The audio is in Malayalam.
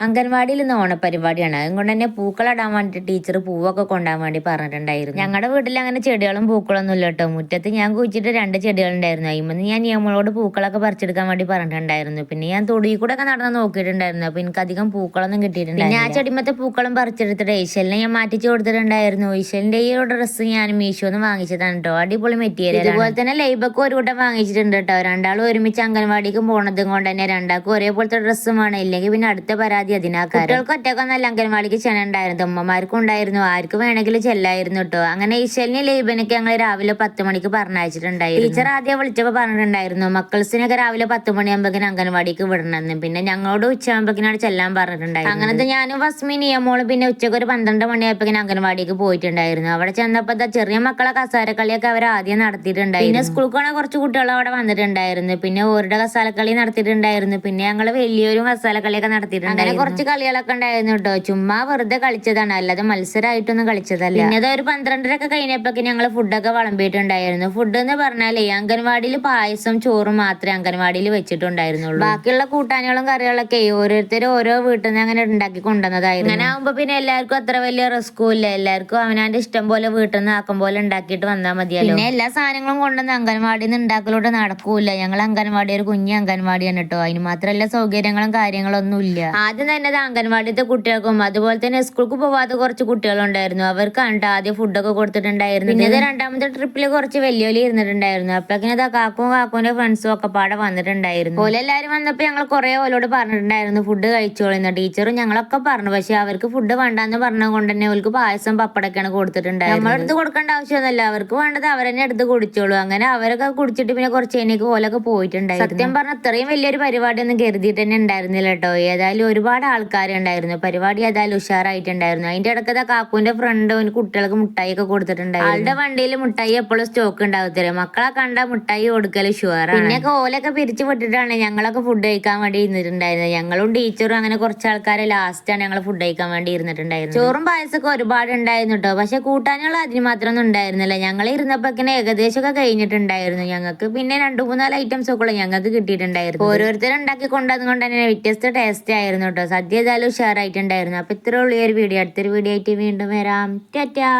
അംഗൻവാടിയിൽ ഇന്ന് ഓണപരിപാടിയാണ്. അതുകൊണ്ട് തന്നെ പൂക്കളിടാൻ വേണ്ടിയിട്ട് ടീച്ചർ പൂവൊക്കെ കൊണ്ടുപോകാൻ വേണ്ടി പറഞ്ഞിട്ടുണ്ടായിരുന്നു. ഞങ്ങളുടെ വീട്ടിൽ അങ്ങനെ ചെടികളും പൂക്കളൊന്നും ഇല്ല കേട്ടോ. മുറ്റത്ത് ഞാൻ കുഴിച്ചിട്ട് 2 ചെടികളുണ്ടായിരുന്നു. അതിമെന്ന് ഞാൻ നിയമങ്ങളോട് പൂക്കളൊക്കെ പറിച്ചെടുക്കാൻ വേണ്ടി പറഞ്ഞിട്ടുണ്ടായിരുന്നു. പിന്നെ ഞാൻ തൊടിയിൽ കൂടെ ഒക്കെ നടന്ന് നോക്കിയിട്ടുണ്ടായിരുന്നു. അപ്പൊ എനിക്ക് അധികം പൂക്കളൊന്നും കിട്ടിയിട്ടുണ്ടായിരുന്നു. പിന്നെ ആ ചെടിമത്തെ പൂക്കളും പറിച്ചെടുത്തിട്ട് ഈശലിനെ ഞാൻ മാറ്റിച്ച് കൊടുത്തിട്ടുണ്ടായിരുന്നു. ഈശലിന്റെ ഈ ഒരു ഡ്രസ്സ് ഞാൻ മീഷോന്ന് വാങ്ങിച്ചതാണ് കേട്ടോ. അടിപൊളി മെറ്റീരിയൽ. ഇതുപോലെ തന്നെ ലൈബൊക്കെ ഒരു കൂട്ടം വാങ്ങിച്ചിട്ടുണ്ട് കേട്ടോ. രണ്ടാളും ഒരുമിച്ച് അംഗൻവാടിക്ക് പോണത് കൊണ്ട് തന്നെ രണ്ടാൾക്കും ഒരേപോലത്തെ ഡ്രസ്സും വേണം. ഇല്ലെങ്കിൽ പിന്നെ അടുത്ത പരാതി കുട്ടികൾക്ക് ഒറ്റക്കൊന്നല്ല അംഗൻവാടിക്ക് ചെന്നുണ്ടായിരുന്നു. ഉമ്മമാർക്കും ഉണ്ടായിരുന്നു. ആർക്ക് വേണമെങ്കിലും ചെല്ലായിരുന്നു കേട്ടോ. അങ്ങനെ ഈശലിനെ ലൈബനൊക്കെ ഞങ്ങൾ രാവിലെ 10 മണിക്ക് പറഞ്ഞയച്ചിട്ടുണ്ടായിരുന്നു. ടീച്ചർ ആദ്യം വിളിച്ചപ്പോൾ പറഞ്ഞിട്ടുണ്ടായിരുന്നു മക്കൾസിനൊക്കെ രാവിലെ 10 മണിയാകുമ്പോഴേക്കും അംഗൻവാടിക്ക് വിടണമെന്ന്. പിന്നെ ഞങ്ങളോട് ഉച്ചയാകുമ്പോഴേക്കാണ് ചെല്ലാൻ പറഞ്ഞിട്ടുണ്ടായിരുന്നു. അങ്ങനത്തെ ഞാനും ഫസ്മി നിയമോളും പിന്നെ ഉച്ചക്ക് ഒരു 12 മണിയായപ്പോഴേക്കും അംഗൻവാടിക്ക് പോയിട്ടുണ്ടായിരുന്നു. അവിടെ ചെന്നപ്പോൾ ചെറിയ മക്കളെ കസാരക്കളിയൊക്കെ അവർ ആദ്യം നടത്തിയിട്ടുണ്ടായിരുന്നു. പിന്നെ സ്കൂളിൽ പോണ കുറച്ച് കുട്ടികൾ അവിടെ വന്നിട്ടുണ്ടായിരുന്നു. പിന്നെ ഓരുടെ കസാലക്കളി നടത്തിയിട്ടുണ്ടായിരുന്നു. പിന്നെ ഞങ്ങൾ വലിയൊരു കസാലക്കളിയൊക്കെ നടത്തിയിട്ടുണ്ടായിരുന്നു. കുറച്ച് കളികളൊക്കെ ഉണ്ടായിരുന്നു കേട്ടോ. ചുമ്മാ വെറുതെ കളിച്ചതാണ്, അല്ലാതെ മത്സരമായിട്ടൊന്നും കളിച്ചതല്ല. പിന്നെ ഒരു 12:30 കഴിഞ്ഞപ്പോഴേക്ക് ഞങ്ങൾ ഫുഡൊക്കെ വിളമ്പിയിട്ടുണ്ടായിരുന്നു. ഫുഡ് എന്ന് പറഞ്ഞാലേ അംഗൻവാടിയിൽ പായസം ചോറും മാത്രമേ അംഗൻവാടിയിൽ വെച്ചിട്ടുണ്ടായിരുന്നുള്ളൂ. ബാക്കിയുള്ള കൂട്ടാനുകളും കറികളൊക്കെ ഓരോരുത്തരും ഓരോ വീട്ടിൽ നിന്ന് അങ്ങനെ ഉണ്ടാക്കി കൊണ്ടുവന്നതായിരുന്നു. അങ്ങനെ ആകുമ്പോ പിന്നെ എല്ലാവർക്കും അത്ര വലിയ റിസ്കും ഇല്ല. എല്ലാവർക്കും അവനാന്റെ ഇഷ്ടം പോലെ വീട്ടിൽ നിന്ന് ആക്കും പോലെ ഉണ്ടാക്കിയിട്ട് വന്നാൽ മതിയല്ലോ. പിന്നെ എല്ലാ സാധനങ്ങളും കൊണ്ടുവന്ന് അംഗൻവാടിയിൽ നിന്ന് ഉണ്ടാക്കലോട്ട് നടക്കൂല. ഞങ്ങൾ അംഗൻവാടി ഒരു കുഞ്ഞ് അംഗൻവാടിയാണ് കേട്ടോ. അതിന് മാത്രമല്ല സൗകര്യങ്ങളും കാര്യങ്ങളൊന്നും ഇല്ല. ആദ്യം തന്നെ അംഗൻവാടിത്തെ കുട്ടികൾക്കും അതുപോലെ തന്നെ സ്കൂൾക്ക് പോവാതെ കുറച്ച് കുട്ടികളുണ്ടായിരുന്നു. അവർക്കാണ് ആദ്യം ഫുഡൊക്കെ കൊടുത്തിട്ടുണ്ടായിരുന്നു. പിന്നെ രണ്ടാമത്തെ ട്രിപ്പിൽ കുറച്ച് വെല്ലുവിളി ഇരുന്നിട്ടുണ്ടായിരുന്നു. അപ്പോഴേക്കും കാക്കൂന്റെ ഫ്രണ്ട്സും ഒക്കെ പാടെ വന്നിട്ടുണ്ടായിരുന്നു. ഓലെ എല്ലാവരും വന്നപ്പോൾ ഞങ്ങൾ കുറെ ഓലോട് പറഞ്ഞിട്ടുണ്ടായിരുന്നു ഫുഡ് കഴിച്ചോളുന്ന. ടീച്ചറും ഞങ്ങളൊക്കെ പറഞ്ഞു. പക്ഷെ അവർക്ക് ഫുഡ് വേണ്ടെന്ന് പറഞ്ഞതുകൊണ്ട് തന്നെ അവർക്ക് പായസം പപ്പടൊക്കെയാണ് കൊടുത്തിട്ടുണ്ടായിരുന്നു. നമ്മളെടുത്ത് കൊടുക്കേണ്ട ആവശ്യമൊന്നുമല്ല. അവർക്ക് വേണ്ടത് അവരെന്നെ എടുത്ത് കുടിച്ചോളൂ. അങ്ങനെ അവരൊക്കെ കുടിച്ചിട്ട് പിന്നെ കുറച്ച് കഴിഞ്ഞേക്ക് ഓലൊക്കെ പോയിട്ടുണ്ടായിരുന്നു. സത്യം പറഞ്ഞ അത്രയും വലിയൊരു പരിപാടി ഒന്നും കരുതിയിട്ട് തന്നെ ഉണ്ടായിരുന്നില്ല കേട്ടോ. ഏതായാലും ഒരുപാട് ആൾക്കാരുണ്ടായിരുന്നു. പരിപാടി ഏതായാലും ഉഷാറായിട്ടുണ്ടായിരുന്നു. അതിന്റെ ഇടയ്ക്ക് കാക്കൂന്റെ ഫ്രണ്ട് കുട്ടികൾക്ക് മുട്ടായി ഒക്കെ കൊടുത്തിട്ടുണ്ടായിരുന്നു. ആളുടെ വണ്ടിയിൽ മുട്ടായി എപ്പോഴും സ്റ്റോക്ക് ഉണ്ടാവത്തില്ല. മക്കളെ കണ്ട മുട്ടായി കൊടുക്കല് ഷുവറാണ്. പിന്നെ ഓലൊക്കെ പിരിച്ചു വിട്ടിട്ടാണ് ഞങ്ങളൊക്കെ ഫുഡ് കഴിക്കാൻ വേണ്ടി ഇരുന്നിട്ടുണ്ടായിരുന്നത്. ഞങ്ങളും ടീച്ചറും അങ്ങനെ കുറച്ച് ആൾക്കാരെ ലാസ്റ്റാണ് ഞങ്ങൾ ഫുഡ് കഴിക്കാൻ വേണ്ടി ഇരുന്നിട്ടുണ്ടായിരുന്നു. ചോറും പായസമൊക്കെ ഒരുപാട് ഉണ്ടായിരുന്നു കേട്ടോ. പക്ഷെ കൂട്ടാനുള്ള അതിന് മാത്രമൊന്നും ഉണ്ടായിരുന്നില്ല. ഞങ്ങൾ ഇരുന്നപ്പോഴേക്കും ഏകദേശമൊക്കെ കഴിഞ്ഞിട്ടുണ്ടായിരുന്നു. ഞങ്ങൾക്ക് പിന്നെ 2-3 ഐറ്റംസ് ഒക്കെ ഞങ്ങൾക്ക് കിട്ടിയിട്ടുണ്ടായിരുന്നു. ഓരോരുത്തരും ഉണ്ടാക്കി കൊണ്ടുവന്നുകൊണ്ട് തന്നെ വ്യത്യസ്ത ടേസ്റ്റ് ആയിരുന്നു കേട്ടോ. സദ്യ ഏതായാലും ഉഷാറായിട്ടുണ്ടായിരുന്നു. അപ്പൊ ഇത്രേ ഉള്ളൂ ഈ ഒരു വീഡിയോ. അടുത്തൊരു വീഡിയോ ആയിട്ട് വീണ്ടും വരാം. ടാറ്റാ.